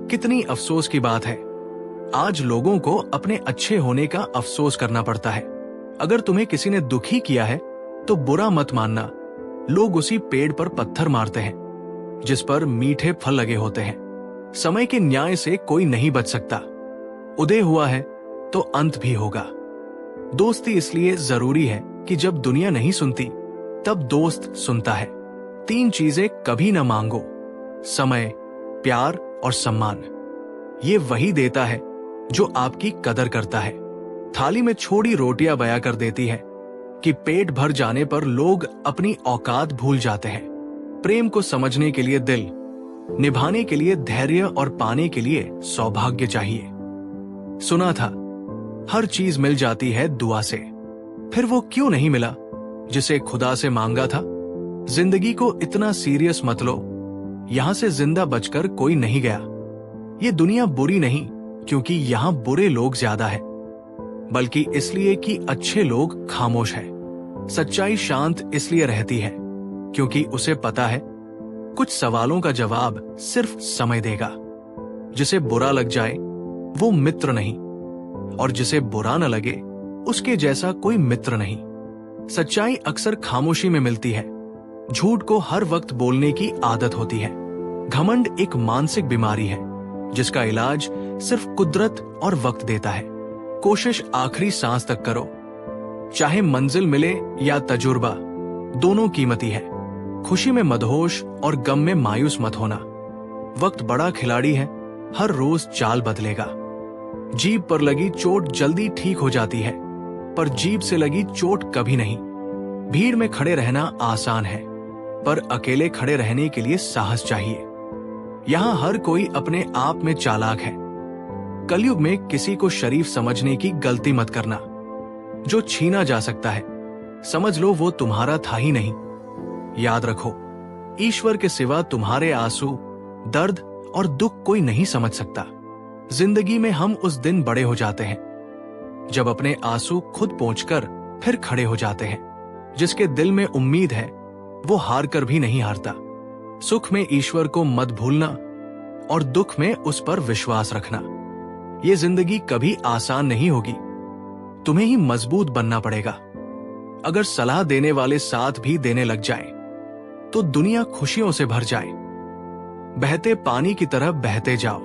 कितनी अफसोस की बात है, आज लोगों को अपने अच्छे होने का अफसोस करना पड़ता है। अगर तुम्हें किसी ने दुखी किया है तो बुरा मत मानना। लोग उसी पेड़ पर पत्थर मारते हैं जिस पर मीठे फल लगे होते हैं। समय के न्याय से कोई नहीं बच सकता। उदय हुआ है तो अंत भी होगा। दोस्ती इसलिए जरूरी है कि जब दुनिया नहीं सुनती तब दोस्त सुनता है। 3 चीजें कभी न मांगो, समय, प्यार और सम्मान। ये वही देता है जो आपकी कदर करता है। थाली में छोड़ी रोटियां बया कर देती है कि पेट भर जाने पर लोग अपनी औकात भूल जाते हैं। प्रेम को समझने के लिए दिल, निभाने के लिए धैर्य और पाने के लिए सौभाग्य चाहिए। सुना था हर चीज मिल जाती है दुआ से। फिर वो क्यों नहीं मिला जिसे खुदा से मांगा था? जिंदगी को इतना सीरियस मत लो। यहां से जिंदा बचकर कोई नहीं गया। ये दुनिया बुरी नहीं क्योंकि यहां बुरे लोग ज्यादा है, बल्कि इसलिए कि अच्छे लोग खामोश हैं। सच्चाई शांत इसलिए रहती है क्योंकि उसे पता है कुछ सवालों का जवाब सिर्फ समय देगा। जिसे बुरा लग जाए वो मित्र नहीं, और जिसे बुरा न लगे उसके जैसा कोई मित्र नहीं। सच्चाई अक्सर खामोशी में मिलती है। झूठ को हर वक्त बोलने की आदत होती है। घमंड एक मानसिक बीमारी है जिसका इलाज सिर्फ कुदरत और वक्त देता है। कोशिश आखिरी सांस तक करो, चाहे मंजिल मिले या तजुर्बा, दोनों कीमती है। खुशी में मदहोश और गम में मायूस मत होना। वक्त बड़ा खिलाड़ी है, हर रोज चाल बदलेगा। जीभ पर लगी चोट जल्दी ठीक हो जाती है, पर जीभ से लगी चोट कभी नहीं। भीड़ में खड़े रहना आसान है, पर अकेले खड़े रहने के लिए साहस चाहिए। यहां हर कोई अपने आप में चालाक है। कलयुग में किसी को शरीफ समझने की गलती मत करना। जो छीना जा सकता है समझ लो वो तुम्हारा था ही नहीं। याद रखो, ईश्वर के सिवा तुम्हारे आंसू, दर्द और दुख कोई नहीं समझ सकता। जिंदगी में हम उस दिन बड़े हो जाते हैं जब अपने आंसू खुद पोंछकर फिर खड़े हो जाते हैं। जिसके दिल में उम्मीद है वो हार कर भी नहीं हारता। सुख में ईश्वर को मत भूलना और दुख में उस पर विश्वास रखना। ये जिंदगी कभी आसान नहीं होगी, तुम्हें ही मजबूत बनना पड़ेगा। अगर सलाह देने वाले साथ भी देने लग जाएं, तो दुनिया खुशियों से भर जाए। बहते पानी की तरह बहते जाओ,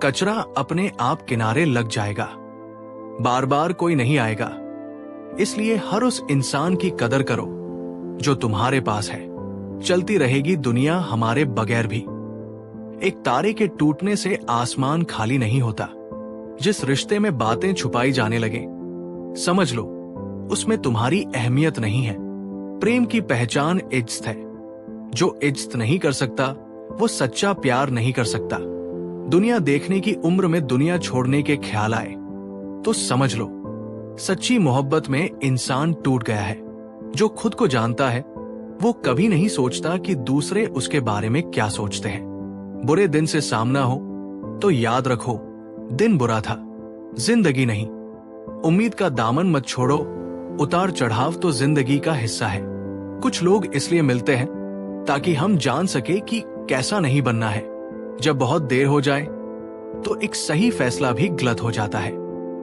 कचरा अपने आप किनारे लग जाएगा। बार बार कोई नहीं आएगा, इसलिए हर उस इंसान की कदर करो जो तुम्हारे पास है। चलती रहेगी दुनिया हमारे बगैर भी। एक तारे के टूटने से आसमान खाली नहीं होता। जिस रिश्ते में बातें छुपाई जाने लगे, समझ लो उसमें तुम्हारी अहमियत नहीं है। प्रेम की पहचान इज्जत है। जो इज्जत नहीं कर सकता वो सच्चा प्यार नहीं कर सकता। दुनिया देखने की उम्र में दुनिया छोड़ने के ख्याल आए तो समझ लो सच्ची मोहब्बत में इंसान टूट गया है। जो खुद को जानता है वो कभी नहीं सोचता कि दूसरे उसके बारे में क्या सोचते हैं। बुरे दिन से सामना हो तो याद रखो दिन बुरा था, जिंदगी नहीं। उम्मीद का दामन मत छोड़ो, उतार चढ़ाव तो जिंदगी का हिस्सा है। कुछ लोग इसलिए मिलते हैं ताकि हम जान सके कि कैसा नहीं बनना है। जब बहुत देर हो जाए तो एक सही फैसला भी गलत हो जाता है।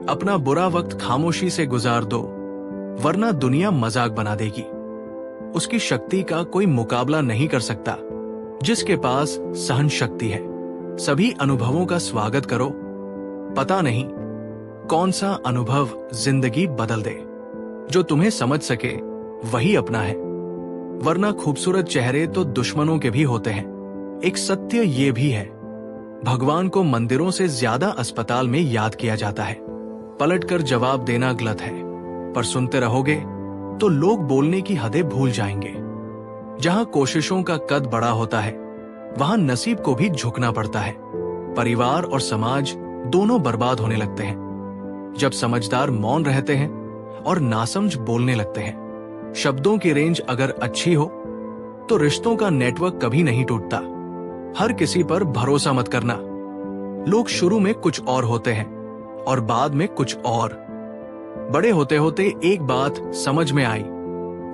अपना बुरा वक्त खामोशी से गुजार दो, वरना दुनिया मजाक बना देगी। उसकी शक्ति का कोई मुकाबला नहीं कर सकता जिसके पास सहन शक्ति है। सभी अनुभवों का स्वागत करो। पता नहीं कौन सा अनुभव जिंदगी बदल दे। जो तुम्हें समझ सके वही अपना है, वरना खूबसूरत चेहरे तो दुश्मनों के भी होते हैं। एक सत्य ये भी है, भगवान को मंदिरों से ज्यादा अस्पताल में याद किया जाता है। पलटकर जवाब देना गलत है, पर सुनते रहोगे तो लोग बोलने की हदें भूल जाएंगे। जहां कोशिशों का कद बड़ा होता है वहां नसीब को भी झुकना पड़ता है। परिवार और समाज दोनों बर्बाद होने लगते हैं जब समझदार मौन रहते हैं और नासमझ बोलने लगते हैं। शब्दों की रेंज अगर अच्छी हो तो रिश्तों का नेटवर्क कभी नहीं टूटता। हर किसी पर भरोसा मत करना। लोग शुरू में कुछ और होते हैं और बाद में कुछ और। बड़े होते होते एक बात समझ में आई,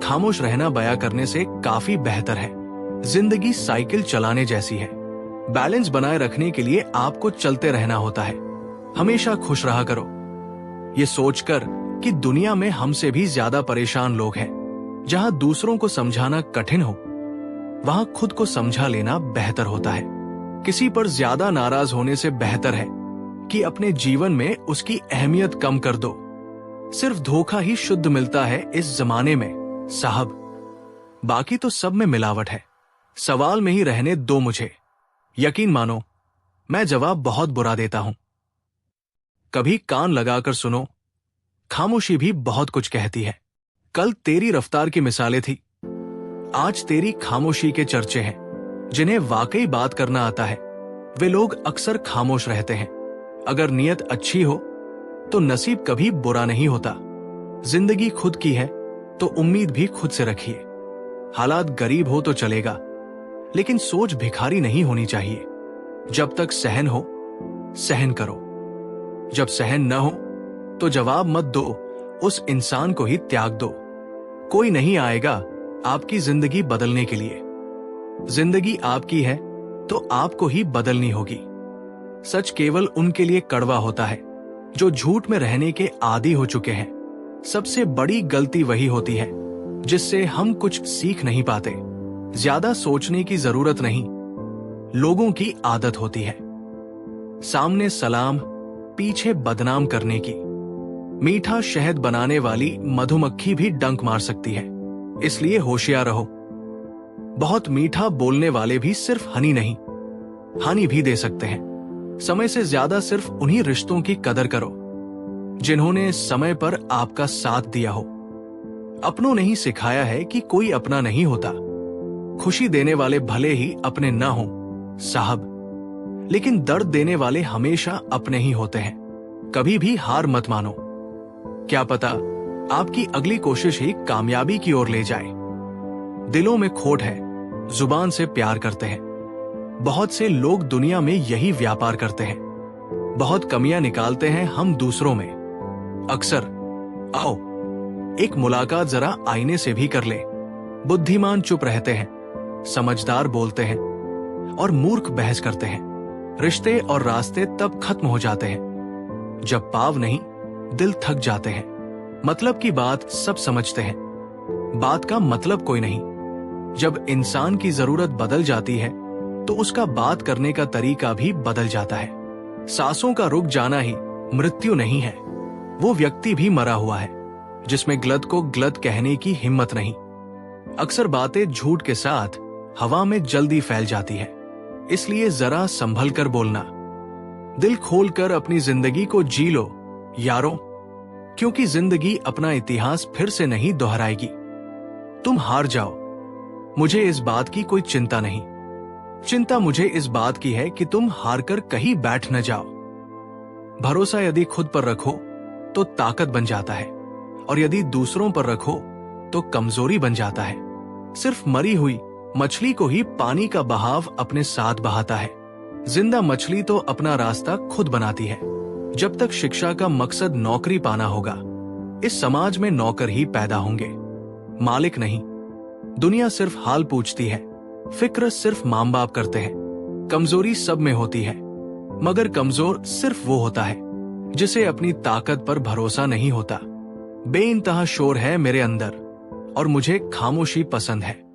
खामोश रहना बयां करने से काफी बेहतर है। जिंदगी साइकिल चलाने जैसी है, बैलेंस बनाए रखने के लिए आपको चलते रहना होता है। हमेशा खुश रहा करो, ये सोचकर कि दुनिया में हमसे भी ज्यादा परेशान लोग हैं। जहां दूसरों को समझाना कठिन हो, वहां खुद को समझा लेना बेहतर होता है। किसी पर ज्यादा नाराज होने से बेहतर है कि अपने जीवन में उसकी अहमियत कम कर दो। सिर्फ धोखा ही शुद्ध मिलता है इस जमाने में साहब, बाकी तो सब में मिलावट है। सवाल में ही रहने दो मुझे। यकीन मानो, मैं जवाब बहुत बुरा देता हूं। कभी कान लगाकर सुनो, खामोशी भी बहुत कुछ कहती है। कल तेरी रफ्तार की मिसालें थी, आज तेरी खामोशी के चर्चे हैं। जिन्हें वाकई बात करना आता है वे लोग अक्सर खामोश रहते हैं। अगर नीयत अच्छी हो तो नसीब कभी बुरा नहीं होता। जिंदगी खुद की है तो उम्मीद भी खुद से रखिए। हालात गरीब हो तो चलेगा, लेकिन सोच भिखारी नहीं होनी चाहिए। जब तक सहन हो, सहन करो। जब सहन न हो तो जवाब मत दो, उस इंसान को ही त्याग दो। कोई नहीं आएगा आपकी जिंदगी बदलने के लिए। जिंदगी आपकी है तो आपको ही बदलनी होगी। सच केवल उनके लिए कड़वा होता है जो झूठ में रहने के आदी हो चुके हैं। सबसे बड़ी गलती वही होती है जिससे हम कुछ सीख नहीं पाते। ज्यादा सोचने की जरूरत नहीं, लोगों की आदत होती है। सामने सलाम, पीछे बदनाम करने की। मीठा शहद बनाने वाली मधुमक्खी भी डंक मार सकती है, इसलिए होशियार रहो। बहुत मीठा बोलने वाले भी सिर्फ हनी नहीं, हानि भी दे सकते हैं। समय से ज्यादा सिर्फ उन्हीं रिश्तों की कदर करो जिन्होंने समय पर आपका साथ दिया हो। अपनों ने ही सिखाया है कि कोई अपना नहीं होता। खुशी देने वाले भले ही अपने न हो साहब, लेकिन दर्द देने वाले हमेशा अपने ही होते हैं। कभी भी हार मत मानो, क्या पता आपकी अगली कोशिश ही कामयाबी की ओर ले जाए। दिलों में खोट है, जुबान से प्यार करते हैं। बहुत से लोग दुनिया में यही व्यापार करते हैं। बहुत कमियां निकालते हैं हम दूसरों में। अक्सर आओ एक मुलाकात जरा आईने से भी कर ले। बुद्धिमान चुप रहते हैं, समझदार बोलते हैं और मूर्ख बहस करते हैं। रिश्ते और रास्ते तब खत्म हो जाते हैं जब पाव नहीं, दिल थक जाते हैं। मतलब की बात सब समझते हैं, बात का मतलब कोई नहीं। जब इंसान की जरूरत बदल जाती है तो उसका बात करने का तरीका भी बदल जाता है। सांसों का रुक जाना ही मृत्यु नहीं है, वो व्यक्ति भी मरा हुआ है जिसमें गलत को गलत कहने की हिम्मत नहीं। अक्सर बातें झूठ के साथ हवा में जल्दी फैल जाती है, इसलिए जरा संभल कर बोलना। दिल खोलकर अपनी जिंदगी को जी लो यारों, क्योंकि जिंदगी अपना इतिहास फिर से नहीं दोहराएगी। तुम हार जाओ, मुझे इस बात की कोई चिंता नहीं। चिंता मुझे इस बात की है कि तुम हार कर कहीं बैठ न जाओ। भरोसा यदि खुद पर रखो तो ताकत बन जाता है, और यदि दूसरों पर रखो तो कमजोरी बन जाता है। सिर्फ मरी हुई मछली को ही पानी का बहाव अपने साथ बहाता है। जिंदा मछली तो अपना रास्ता खुद बनाती है। जब तक शिक्षा का मकसद नौकरी पाना होगा, इस समाज में नौकर ही पैदा होंगे, मालिक नहीं। दुनिया सिर्फ हाल पूछती है, फिक्र सिर्फ मां बाप करते हैं। कमजोरी सब में होती है, मगर कमजोर सिर्फ वो होता है जिसे अपनी ताकत पर भरोसा नहीं होता। बेइंतहा शोर है मेरे अंदर और मुझे खामोशी पसंद है।